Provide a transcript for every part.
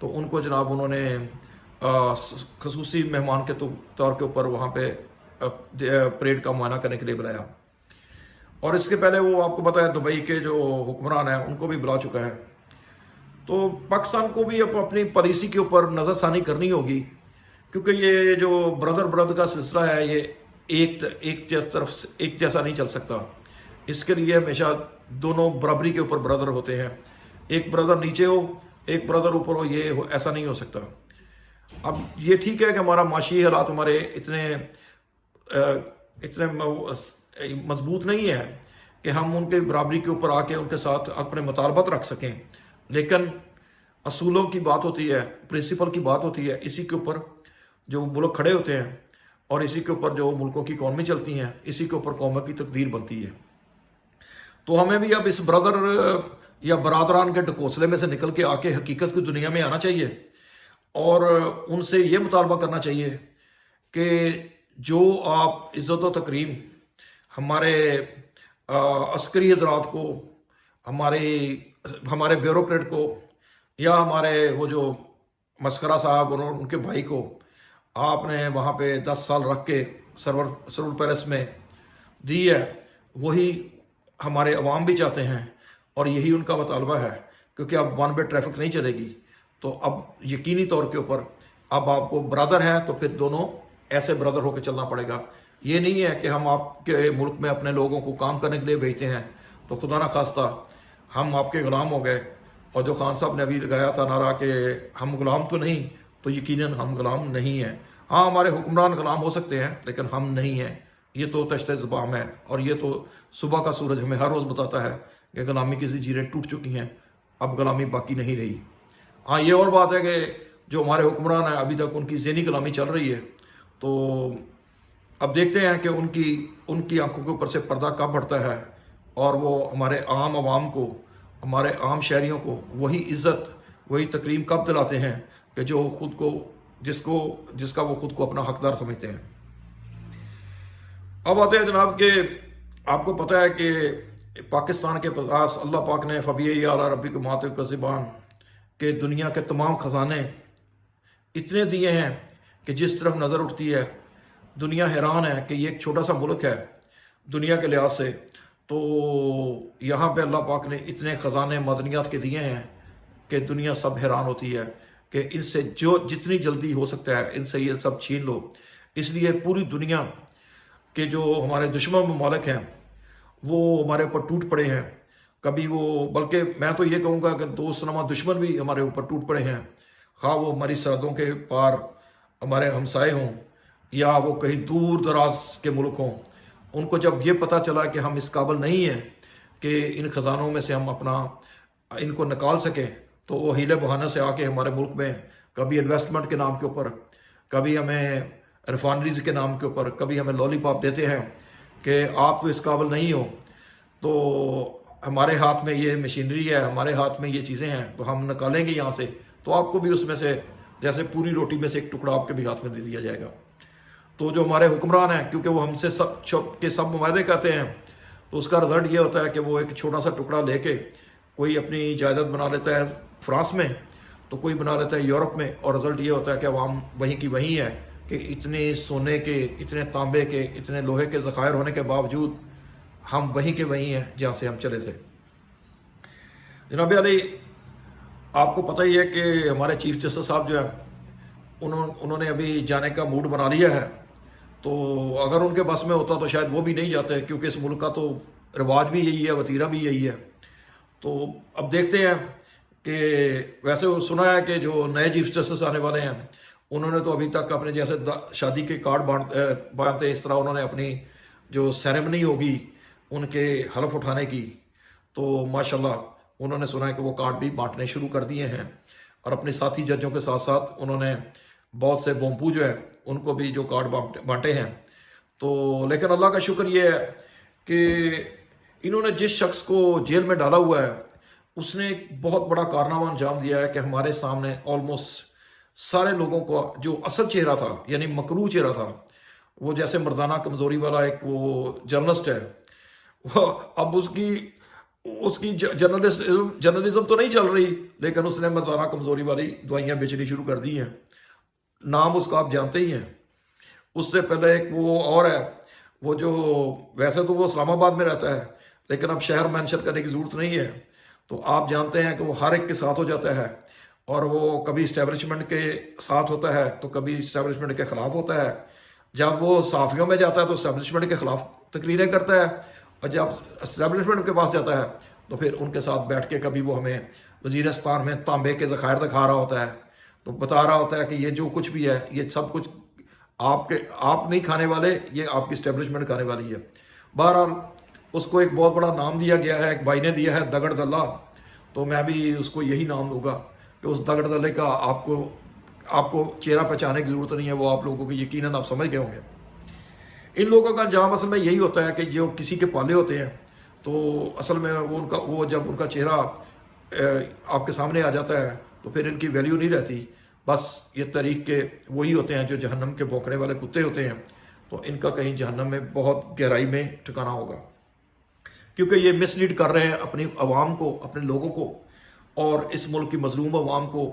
تو ان کو جناب انہوں نے خصوصی مہمان کے طور کے اوپر وہاں پہ پریڈ کا معائنہ کرنے کے لیے بلایا. اور اس کے پہلے وہ آپ کو پتہ ہے دبئی کے جو حکمران ہیں ان کو بھی بلا چکا ہے. تو پاکستان کو بھی اب اپنی پالیسی کے اوپر نظر ثانی کرنی ہوگی، کیونکہ یہ جو برادر کا سلسلہ ہے یہ ایک جیسا نہیں چل سکتا. اس کے لیے ہمیشہ دونوں برابری کے اوپر برادر ہوتے ہیں. ایک برادر نیچے ہو ایک برادر اوپر ہو، یہ ایسا نہیں ہو سکتا. اب یہ ٹھیک ہے کہ ہمارا معاشی حالات ہمارے اتنے مضبوط نہیں ہے کہ ہم ان کے برابری کے اوپر آ کے ان کے ساتھ اپنے مطالبات رکھ سکیں، لیکن اصولوں کی بات ہوتی ہے، پرنسپل کی بات ہوتی ہے. اسی کے اوپر جو ملک کھڑے ہوتے ہیں اور اسی کے اوپر جو ملکوں کی اکانومی چلتی ہیں، اسی کے اوپر قوموں کی تقدیر بنتی ہے. تو ہمیں بھی اب اس برادر یا برادران کے ڈھکوسلے میں سے نکل کے آ کے حقیقت کی دنیا میں آنا چاہیے اور ان سے یہ مطالبہ کرنا چاہیے کہ جو آپ عزت و تکریم ہمارے عسکری حضرات کو، ہمارے بیوروکریٹ کو، یا ہمارے وہ جو مسکرہ صاحب ان کے بھائی کو آپ نے وہاں پہ 10 سال رکھ کے سرور پیلس میں دی ہے، وہی ہمارے عوام بھی چاہتے ہیں اور یہی ان کا مطالبہ ہے. کیونکہ اب ون وے ٹریفک نہیں چلے گی، تو اب یقینی طور کے اوپر اب آپ کو برادر ہیں تو پھر دونوں ایسے برادر ہو کے چلنا پڑے گا. یہ نہیں ہے کہ ہم آپ کے ملک میں اپنے لوگوں کو کام کرنے کے لیے بھیجتے ہیں تو خدا نہ خواستہ ہم آپ کے غلام ہو گئے. اور جو خان صاحب نے ابھی لگایا تھا نعرہ کہ ہم غلام تو نہیں، تو یقیناً ہم غلام نہیں ہیں. ہاں ہمارے حکمران غلام ہو سکتے ہیں لیکن ہم نہیں ہیں. یہ تو تشت زبام ہے، اور یہ تو صبح کا سورج ہمیں ہر روز بتاتا ہے کہ غلامی کی زنجیریں ٹوٹ چکی ہیں، اب غلامی باقی نہیں رہی. ہاں یہ اور بات ہے کہ جو ہمارے حکمران ہیں ابھی تک ان کی ذہنی غلامی چل رہی ہے. تو اب دیکھتے ہیں کہ ان کی آنکھوں کے اوپر سے پردہ کب ہٹتا ہے اور وہ ہمارے عام عوام کو، ہمارے عام شہریوں کو وہی عزت، وہی تکریم کب دلاتے ہیں کہ جو خود کو جس کا وہ خود کو اپنا حقدار سمجھتے ہیں. اب آتے ہیں جناب کہ آپ کو پتہ ہے کہ پاکستان کے پاس اللہ پاک نے فبی اعلیٰ ربی کو مات کا زبان کہ دنیا کے تمام خزانے اتنے دیے ہیں کہ جس طرف نظر اٹھتی ہے دنیا حیران ہے کہ یہ ایک چھوٹا سا ملک ہے دنیا کے لحاظ سے. تو یہاں پہ اللہ پاک نے اتنے خزانے معدنیات کے دیے ہیں کہ دنیا سب حیران ہوتی ہے کہ ان سے جتنی جلدی ہو سکتا ہے ان سے یہ سب چھین لو. اس لیے پوری دنیا کے جو ہمارے دشمن ممالک ہیں وہ ہمارے اوپر ٹوٹ پڑے ہیں. کبھی وہ، بلکہ میں تو یہ کہوں گا کہ دوست نما دشمن بھی ہمارے اوپر ٹوٹ پڑے ہیں، خواہ وہ ہماری سرحدوں کے پار ہمارے ہمسائے ہوں یا وہ کہیں دور دراز کے ملک ہوں. ان کو جب یہ پتہ چلا کہ ہم اس قابل نہیں ہیں کہ ان خزانوں میں سے ہم ان کو نکال سکیں، تو وہ ہیلے بہانے سے آ کے ہمارے ملک میں کبھی انویسٹمنٹ کے نام کے اوپر، کبھی ہمیں ریفائنریز کے نام کے اوپر، کبھی ہمیں لالی پاپ دیتے ہیں کہ آپ تو اس قابل نہیں ہو. تو ہمارے ہاتھ میں یہ مشینری ہے، ہمارے ہاتھ میں یہ چیزیں ہیں، تو ہم نکالیں گے یہاں سے تو آپ کو بھی اس میں سے جیسے پوری روٹی میں سے ایک ٹکڑا آپ کے بھی ہاتھ میں دے دیا جائے گا. تو جو ہمارے حکمران ہیں کیونکہ وہ ہم سے سب معاہدے کرتے ہیں، تو اس کا رزلٹ یہ ہوتا ہے کہ وہ ایک چھوٹا سا ٹکڑا لے کے کوئی اپنی جائیداد بنا لیتا ہے فرانس میں، تو کوئی بنا لیتا ہے یورپ میں، اور رزلٹ یہ ہوتا ہے کہ عوام وہیں کی وہیں ہے کہ اتنے سونے کے، اتنے تانبے کے، اتنے لوہے کے ذخائر ہونے کے باوجود ہم وہیں کے وہیں ہیں جہاں سے ہم چلے تھے. جناب علی، آپ کو پتہ ہی ہے کہ ہمارے چیف جسٹس صاحب جو ہیں انہوں نے ابھی جانے کا موڈ بنا لیا ہے. تو اگر ان کے بس میں ہوتا تو شاید وہ بھی نہیں جاتے، کیونکہ اس ملک کا تو رواج بھی یہی ہے، وتیرہ بھی یہی ہے. تو اب دیکھتے ہیں کہ ویسے سنا ہے کہ جو نئے چیف جسٹس آنے والے ہیں انہوں نے تو ابھی تک اپنے جیسے شادی کے کارڈ باندھتے اس طرح انہوں نے اپنی جو سیریمنی ہوگی ان کے حلف اٹھانے کی، تو ماشاءاللہ انہوں نے سنا ہے کہ وہ کارڈ بھی بانٹنے شروع کر دیے ہیں، اور اپنے ساتھی ججوں کے ساتھ ساتھ انہوں نے بہت سے بومپو جو ہیں ان کو بھی جو کارڈ بانٹے ہیں. تو لیکن اللہ کا شکر یہ ہے کہ انہوں نے جس شخص کو جیل میں ڈالا ہوا ہے اس نے ایک بہت بڑا کارنامہ انجام دیا ہے کہ ہمارے سامنے آلموسٹ سارے لوگوں کو جو اصل چہرہ تھا، یعنی مکروہ چہرہ تھا، وہ جیسے مردانہ کمزوری والا ایک وہ جرنلسٹ ہے، وہ اب اس کی اس کی جرنلزم تو نہیں چل رہی، لیکن اس نے مردانہ کمزوری والی دوائیاں بیچنی شروع کر دی ہیں. نام اس کا آپ جانتے ہی ہیں. اس سے پہلے ایک وہ اور ہے، وہ جو ویسے تو وہ اسلام آباد میں رہتا ہے لیکن اب شہر مینشن کرنے کی ضرورت نہیں ہے. تو آپ جانتے ہیں کہ وہ ہر ایک کے ساتھ ہو جاتا ہے، اور وہ کبھی اسٹیبلشمنٹ کے ساتھ ہوتا ہے تو کبھی اسٹیبلشمنٹ کے خلاف ہوتا ہے. جب وہ صحافیوں میں جاتا ہے تو اسٹیبلشمنٹ کے خلاف تقریریں کرتا ہے، اور جب اسٹیبلشمنٹ کے پاس جاتا ہے تو پھر ان کے ساتھ بیٹھ کے کبھی وہ ہمیں وزیرستان میں تانبے کے ذخائر دکھا رہا ہوتا ہے، تو بتا رہا ہوتا ہے کہ یہ جو کچھ بھی ہے یہ سب کچھ آپ نہیں کھانے والے، یہ آپ کی اسٹیبلشمنٹ کھانے والی ہے. بہرحال اس کو ایک بہت بڑا نام دیا گیا ہے، ایک بھائی نے دیا ہے دگڑ دلہ، تو میں بھی اس کو یہی نام دوں گا کہ اس دگڑ دلے کا آپ کو چہرہ پہچانے کی ضرورت نہیں ہے، وہ آپ لوگوں کو یقیناً آپ سمجھ گئے ہوں گے. ان لوگوں کا انجام اصل میں یہی ہوتا ہے کہ جو کسی کے پالے ہوتے ہیں تو اصل میں وہ جب ان کا چہرہ آپ کے سامنے آ جاتا ہے تو پھر ان کی ویلیو نہیں رہتی. بس یہ طریق کے وہی ہوتے ہیں جو جہنم کے بھونکنے والے کتے ہوتے ہیں، تو ان کا کہیں جہنم میں بہت گہرائی میں ٹھکانا ہوگا، کیونکہ یہ مس لیڈ کر رہے ہیں اپنی عوام کو، اپنے لوگوں کو، اور اس ملک کی مظلوم عوام کو.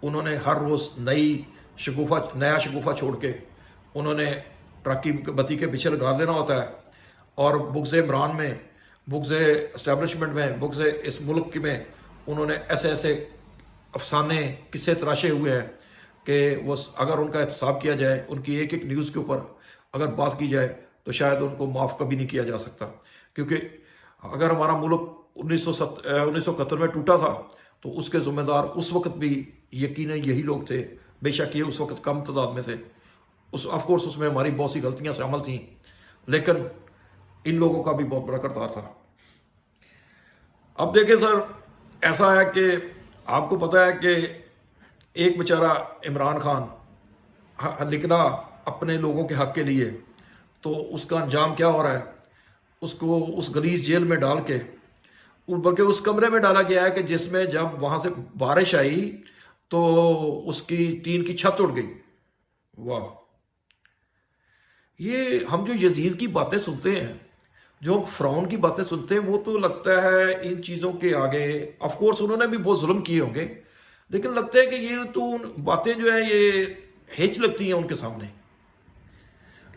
انہوں نے ہر روز نیا شگوفہ چھوڑ کے انہوں نے ٹرکی بتی کے پیچھے لگا دینا ہوتا ہے، اور بغض عمران میں، بغض اسٹیبلشمنٹ میں، بغض اس ملک میں انہوں نے ایسے ایسے افسانے قصے تراشے ہوئے ہیں کہ وہ اگر ان کا احتساب کیا جائے، ان کی ایک ایک نیوز کے اوپر اگر بات کی جائے تو شاید ان کو معاف کبھی نہیں کیا جا سکتا. کیونکہ اگر ہمارا ملک 1971 میں ٹوٹا تھا تو اس کے ذمہ دار اس وقت بھی یقیناً یہی لوگ تھے. بے شک یہ اس وقت کم تعداد میں تھے، آف کورس اس میں ہماری بہت سی غلطیاں شامل تھیں، لیکن ان لوگوں کا بھی بہت بڑا کردار تھا. اب دیکھیں سر، ایسا ہے کہ آپ کو پتہ ہے کہ ایک بیچارہ عمران خان لکھنا اپنے لوگوں کے حق کے لیے، تو اس کا انجام کیا ہو رہا ہے؟ اس کو اس غلیظ جیل میں ڈال کے، بلکہ اس کمرے میں ڈالا گیا ہے کہ جس میں جب وہاں سے بارش آئی تو اس کی ٹین کی چھت اڑ گئی. واہ! یہ ہم جو یزید کی باتیں سنتے ہیں، جو ہم فرعون کی باتیں سنتے ہیں، وہ تو لگتا ہے ان چیزوں کے آگے، آف کورس انہوں نے بھی بہت ظلم کیے ہوں گے، لیکن لگتا ہے کہ یہ تو باتیں جو ہیں یہ ہچ لگتی ہیں ان کے سامنے.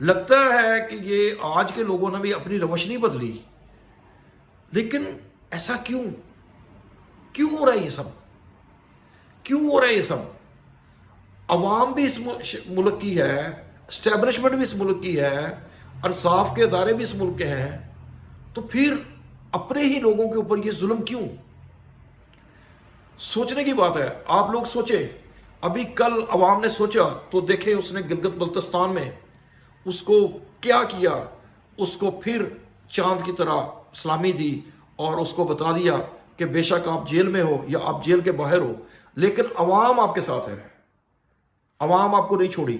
لگتا ہے کہ یہ آج کے لوگوں نے بھی اپنی روش نہیں بدلی. لیکن ایسا کیوں ہو رہا ہے؟ یہ سب کیوں ہو رہا ہے؟ یہ سب عوام بھی اس ملک کی ہے، اسٹیبلشمنٹ بھی اس ملک کی ہے، انصاف کے ادارے بھی اس ملک کے ہیں، تو پھر اپنے ہی لوگوں کے اوپر یہ ظلم کیوں؟ سوچنے کی بات ہے. آپ لوگ سوچیں، ابھی کل عوام نے سوچا تو دیکھیں اس نے گلگت بلتستان میں اس کو کیا کیا. اس کو پھر چاند کی طرح سلامی دی اور اس کو بتا دیا کہ بے شک آپ جیل میں ہو یا آپ جیل کے باہر ہو، لیکن عوام آپ کے ساتھ ہے. عوام آپ کو نہیں چھوڑی.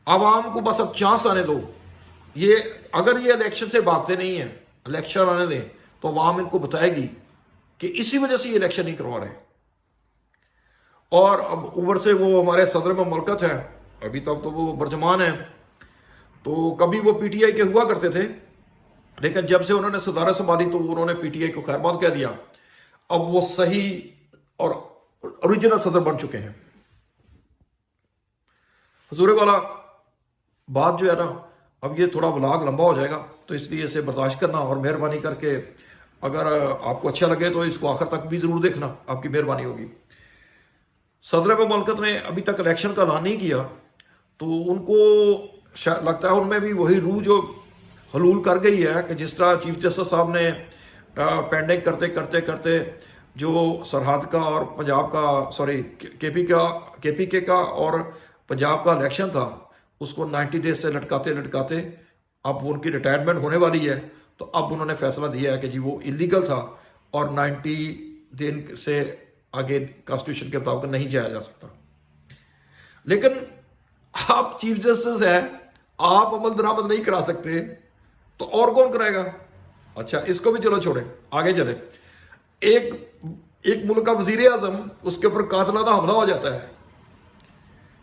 عوام کو بس اب چانس آنے دو. اگر یہ الیکشن سے بھاگتے نہیں ہیں، الیکشن آنے دیں تو عوام ان کو بتائے گی کہ اسی وجہ سے یہ الیکشن نہیں کروا رہے. اور اب اوپر سے وہ ہمارے صدر مملکت ہیں، ابھی تک تو وہ برجمان ہیں، تو کبھی وہ پی ٹی آئی کے ہوا کرتے تھے، لیکن جب سے انہوں نے صدارت سنبھالی تو انہوں نے پی ٹی آئی کو خیر بات کہہ دیا. اب وہ صحیح اور اوریجنل صدر بن چکے ہیں. حضور والا بات جو ہے نا، اب یہ تھوڑا ولاگ لمبا ہو جائے گا تو اس لیے اسے برداشت کرنا، اور مہربانی کر کے اگر آپ کو اچھا لگے تو اس کو آخر تک بھی ضرور دیکھنا، آپ کی مہربانی ہوگی. صدر مملکت نے ابھی تک الیکشن کا اعلان نہیں کیا، تو ان کو لگتا ہے ان میں بھی وہی روح جو حلول کر گئی ہے کہ جس طرح چیف جسٹس صاحب نے پینڈنگ کرتے کرتے جو سرحد کا اور پنجاب کا کے پی کے کا اور پنجاب کا الیکشن تھا، اس کو 90 ڈیز سے لٹکاتے اب ان کی ریٹائرمنٹ ہونے والی ہے، تو اب انہوں نے فیصلہ دیا ہے کہ جی وہ اللیگل تھا اور 90 دن سے آگے کانسٹیٹیوشن کے مطابق نہیں جایا جا سکتا. لیکن آپ چیف جسٹس ہیں، آپ عمل درآمد نہیں کرا سکتے تو اور کون کرائے گا؟ اچھا اس کو بھی چلو چھوڑیں، آگے چلیں. ایک ملک کا وزیر اعظم، اس کے اوپر قاتلانہ حملہ ہو جاتا ہے،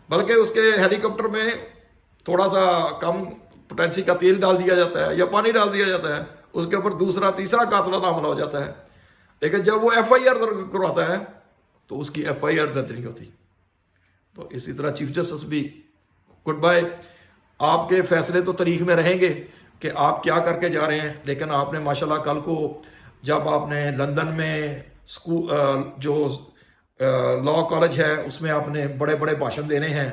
بلکہ اس کے ہیلی کاپٹر میں تھوڑا سا کم پوٹینسی کا تیل ڈال دیا جاتا ہے یا پانی ڈال دیا جاتا ہے، اس کے اوپر دوسرا تیسرا قاتلانہ حملہ ہو جاتا ہے، لیکن جب وہ ایف آئی آر درج کرواتا ہے تو اس کی ایف آئی آر درج نہیں ہوتی۔ تو اسی طرح چیف جسٹس بھی گڈ بائے، آپ کے فیصلے تو تاریخ میں رہیں گے کہ آپ کیا کر کے جا رہے ہیں، لیکن آپ نے ماشاءاللہ کل کو جب آپ نے لندن میں جو لا کالج ہے اس میں آپ نے بڑے بڑے بھاشن دینے ہیں،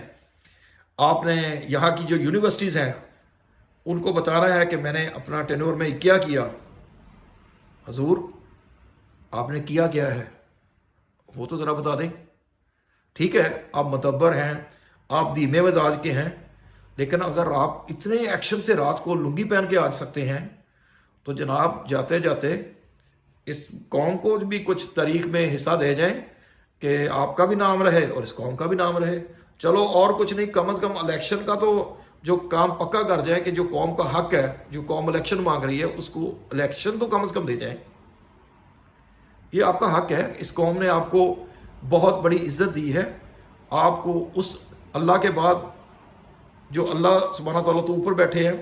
آپ نے یہاں کی جو یونیورسٹیز ہیں ان کو بتانا ہے کہ میں نے اپنا ٹینور میں کیا کیا۔ حضور آپ نے کیا ہے وہ تو ذرا بتا دیں۔ ٹھیک ہے آپ مدبر ہیں، آپ دھیمے مزاج کے ہیں، لیکن اگر آپ اتنے ایکشن سے رات کو لنگی پہن کے آ سکتے ہیں تو جناب جاتے جاتے اس قوم کو بھی کچھ تاریخ میں حصہ دے جائیں کہ آپ کا بھی نام رہے اور اس قوم کا بھی نام رہے۔ چلو اور کچھ نہیں، کم از کم الیکشن کا تو جو کام پکا کر جائیں کہ جو قوم کا حق ہے، جو قوم الیکشن مانگ رہی ہے اس کو الیکشن تو کم از کم دے جائیں۔ یہ آپ کا حق ہے، اس قوم نے آپ کو بہت بڑی عزت دی ہے، آپ کو اس اللہ کے بعد جو اللہ سبحانہ تعالیٰ تو اوپر بیٹھے ہیں،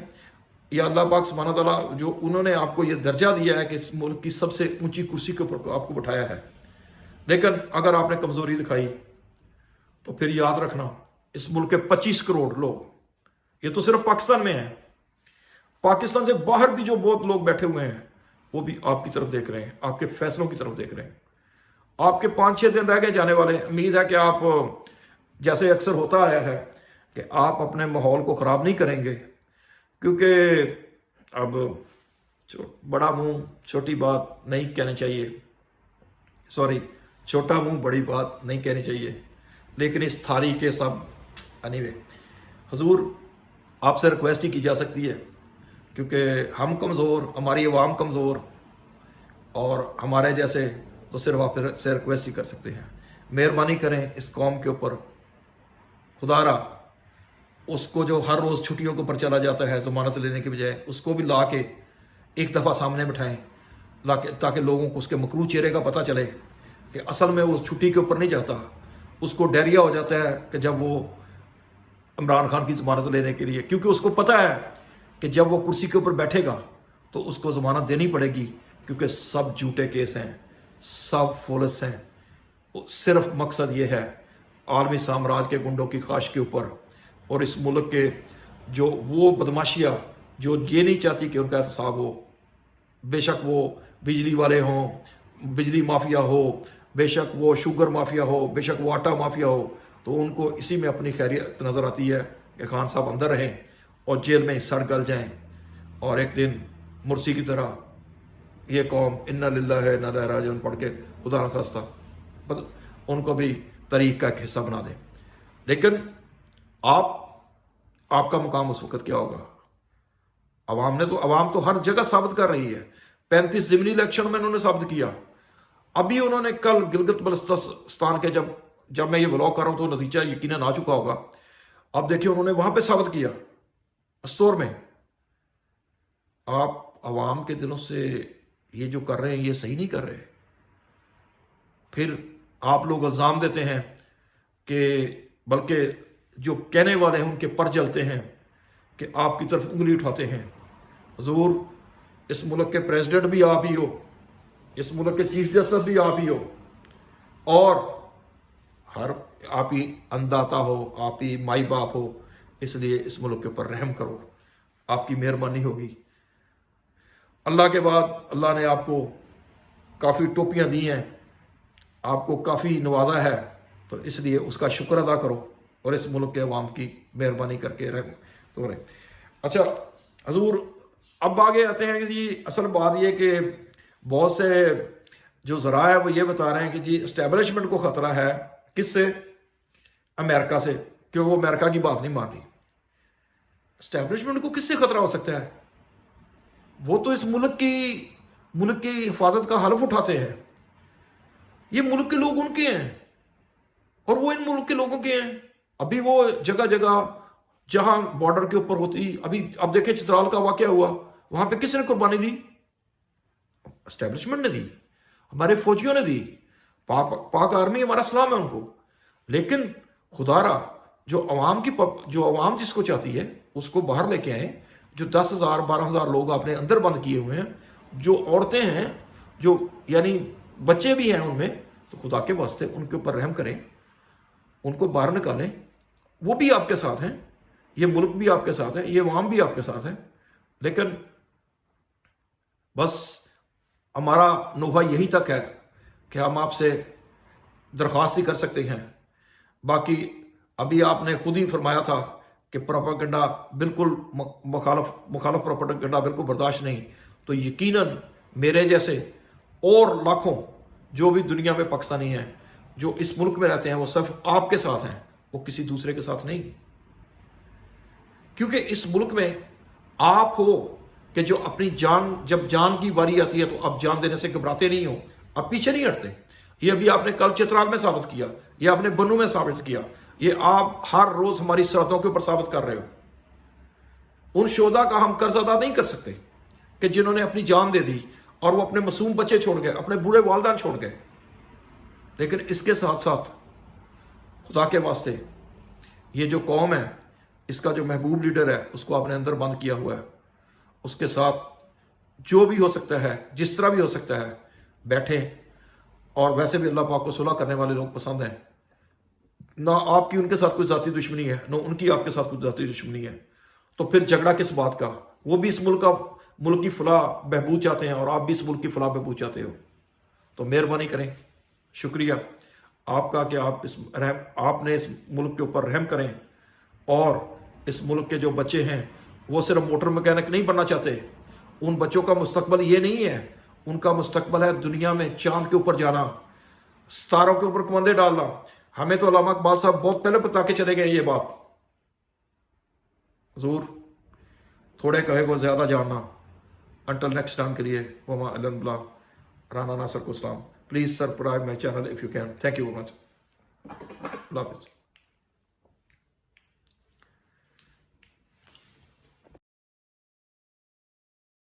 یا اللہ پاک سبحانہ تعالیٰ جو انہوں نے آپ کو یہ درجہ دیا ہے کہ اس ملک کی سب سے اونچی کرسی کے اوپر آپ کو بٹھایا ہے، لیکن اگر آپ نے کمزوری دکھائی تو پھر یاد رکھنا اس ملک کے 25 کروڑ لوگ، یہ تو صرف پاکستان میں ہیں، پاکستان سے باہر بھی جو بہت لوگ بیٹھے ہوئے ہیں وہ بھی آپ کی طرف دیکھ رہے ہیں، آپ کے فیصلوں کی طرف دیکھ رہے ہیں۔ آپ کے 5-6 دن رہ گئے جانے والے، امید ہے کہ آپ جیسے اکثر ہوتا آیا ہے کہ آپ اپنے ماحول کو خراب نہیں کریں گے، کیونکہ اب بڑا منہ چھوٹی بات نہیں کہنی چاہیے، سوری چھوٹا منہ بڑی بات نہیں کہنی چاہیے، لیکن اس تھاری کے سب anyway حضور آپ سے ریکویسٹ ہی کی جا سکتی ہے، کیونکہ ہم کمزور، ہماری عوام کمزور، اور ہمارے جیسے تو صرف آپ سے ریکویسٹ ہی کر سکتے ہیں، مہربانی کریں اس قوم کے اوپر، خدا را اس کو جو ہر روز چھٹیوں کے اوپر چلا جاتا ہے ضمانت لینے کے بجائے، اس کو بھی لا کے ایک دفعہ سامنے بٹھائیں تاکہ لوگوں کو اس کے مکروہ چہرے کا پتہ چلے کہ اصل میں وہ چھٹی کے اوپر نہیں جاتا، اس کو ڈائریا ہو جاتا ہے کہ جب وہ عمران خان کی ضمانت لینے کے لیے، کیونکہ اس کو پتہ ہے کہ جب وہ کرسی کے اوپر بیٹھے گا تو اس کو ضمانت دینی پڑے گی، کیونکہ سب جھوٹے کیس ہیں، سب فولس ہیں۔ صرف مقصد یہ ہے عالمی سامراج کے گنڈوں کی خواہش کے اوپر، اور اس ملک کے جو وہ بدماشیاں جو یہ نہیں چاہتی کہ ان کا احتساب ہو، بے شک وہ بجلی والے ہوں، بجلی مافیا ہو، بے شک وہ شوگر مافیا ہو، بے شک وہ آٹا مافیا ہو، تو ان کو اسی میں اپنی خیریت نظر آتی ہے کہ خان صاحب اندر رہیں اور جیل میں سڑ گل جائیں، اور ایک دن مرسی کی طرح یہ قوم انا للہ ہے انا الیہ راجعون پڑھ کے خدا نخواستہ ان کو بھی تاریخ کا ایک حصہ بنا دیں۔ لیکن آپ کا مقام اس وقت کیا ہوگا؟ عوام تو ہر جگہ ثابت کر رہی ہے، 35 ضمنی الیکشن میں انہوں نے ثابت کیا، ابھی انہوں نے کل گلگت بلتستان کے جب میں یہ بلاگ کر رہا ہوں تو نتیجہ یقیناً آ چکا ہوگا، اب دیکھیے انہوں نے وہاں پہ ثابت کیا استور میں۔ آپ عوام کے دلوں سے یہ جو کر رہے ہیں یہ صحیح نہیں کر رہے، پھر آپ لوگ الزام دیتے ہیں کہ بلکہ جو کہنے والے ہیں ان کے پر جلتے ہیں کہ آپ کی طرف انگلی اٹھاتے ہیں۔ حضور اس ملک کے پریزیڈنٹ بھی آپ ہی ہو، اس ملک کے چیف جسٹس بھی آپ ہی ہو، اور آپ ہی انداتا ہو، آپ ہی مائی باپ ہو، اس لیے اس ملک کے اوپر رحم کرو، آپ کی مہربانی ہوگی۔ اللہ کے بعد اللہ نے آپ کو کافی ٹوپیاں دی ہیں، آپ کو کافی نوازا ہے، تو اس لیے اس کا شکر ادا کرو اور اس ملک کے عوام کی مہربانی کر کے رحم تو رہے۔ اچھا حضور اب آگے آتے ہیں کہ جی اصل بات یہ کہ بہت سے جو ذرائع ہیں وہ یہ بتا رہے ہیں کہ جی اسٹیبلشمنٹ کو خطرہ ہے، کس سے؟ امریکہ سے، کہ وہ امریکہ کی بات نہیں مان رہی۔ اسٹیبلشمنٹ کو کس سے خطرہ ہو سکتا ہے؟ وہ تو اس ملک کی حفاظت کا حلف اٹھاتے ہیں، یہ ملک کے لوگ ان کے ہیں اور وہ ان ملک کے لوگوں کے ہیں۔ ابھی وہ جگہ جگہ جہاں بارڈر کے اوپر ہوتی، اب دیکھیں چترال کا واقعہ ہوا، وہاں پہ کس نے قربانی دی؟ اسٹیبلشمنٹ نے دی، ہمارے فوجیوں نے دی، پاک آرمی ہمارا سلام ہے ان کو۔ لیکن خدا را جو عوام جس کو چاہتی ہے اس کو باہر لے کے آئیں، جو 10,000 12,000 لوگ آپ نے اندر بند کیے ہوئے ہیں جو عورتیں ہیں, جو یعنی بچے بھی ہیں ان میں, تو خدا کے واسطے ان کے اوپر رحم کریں, ان کو باہر نکالیں. وہ بھی آپ کے ساتھ ہیں, یہ ملک بھی آپ کے ساتھ ہے, یہ عوام بھی آپ کے ساتھ ہے. لیکن بس ہمارا نوحہ یہی تک ہے کہ ہم آپ سے درخواست ہی کر سکتے ہیں. باقی ابھی آپ نے خود ہی فرمایا تھا کہ پروپیگنڈا بالکل مخالف پروپیگنڈا بالکل برداشت نہیں. تو یقیناً میرے جیسے اور لاکھوں جو بھی دنیا میں پاکستانی ہیں جو اس ملک میں رہتے ہیں, وہ صرف آپ کے ساتھ ہیں, وہ کسی دوسرے کے ساتھ نہیں. کیونکہ اس ملک میں آپ ہو کہ جو اپنی جان, جب جان کی باری آتی ہے تو آپ جان دینے سے گھبراتے نہیں ہو, آپ پیچھے نہیں ہٹتے. یہ ابھی آپ نے کل چترال میں ثابت کیا, یہ آپ نے بنو میں ثابت کیا, یہ آپ ہر روز ہماری سرحدوں کے اوپر ثابت کر رہے ہو. ان شہداء کا ہم قرض ادا نہیں کر سکتے کہ جنہوں نے اپنی جان دے دی اور وہ اپنے معصوم بچے چھوڑ گئے, اپنے بوڑھے والدین چھوڑ گئے. لیکن اس کے ساتھ ساتھ خدا کے واسطے یہ جو قوم ہے, اس کا جو محبوب لیڈر ہے, اس کو آپ نے اندر بند کیا ہوا ہے. اس کے ساتھ جو بھی ہو سکتا ہے, جس طرح بھی ہو سکتا ہے, بیٹھیں. اور ویسے بھی اللہ پاک کو صلح کرنے والے لوگ پسند ہیں. نہ آپ کی ان کے ساتھ کوئی ذاتی دشمنی ہے, نہ ان کی آپ کے ساتھ کوئی ذاتی دشمنی ہے. تو پھر جھگڑا کس بات کا؟ وہ بھی اس ملک کی فلاح بہبود چاہتے ہیں, اور آپ بھی اس ملک کی فلاح بہبود چاہتے ہو. تو مہربانی کریں, شکریہ آپ کا کہ آپ نے اس ملک کے اوپر رحم کریں. اور اس ملک کے جو بچے ہیں وہ صرف موٹر مکینک نہیں بننا چاہتے. ان بچوں کا مستقبل یہ نہیں ہے, ان کا مستقبل ہے دنیا میں چاند کے اوپر جانا, ستاروں کے اوپر کمندے ڈالنا. ہمیں تو علامہ اقبال صاحب بہت پہلے بتا کے چلے گئے یہ بات. حضور تھوڑے کہے کو زیادہ جاننا. انٹل نیکسٹ ٹائم کے لیے وما علی البلاغ, رانا ناصر کو اسلام. Please subscribe my channel if you can. Thank you very much. اللہ حافظ.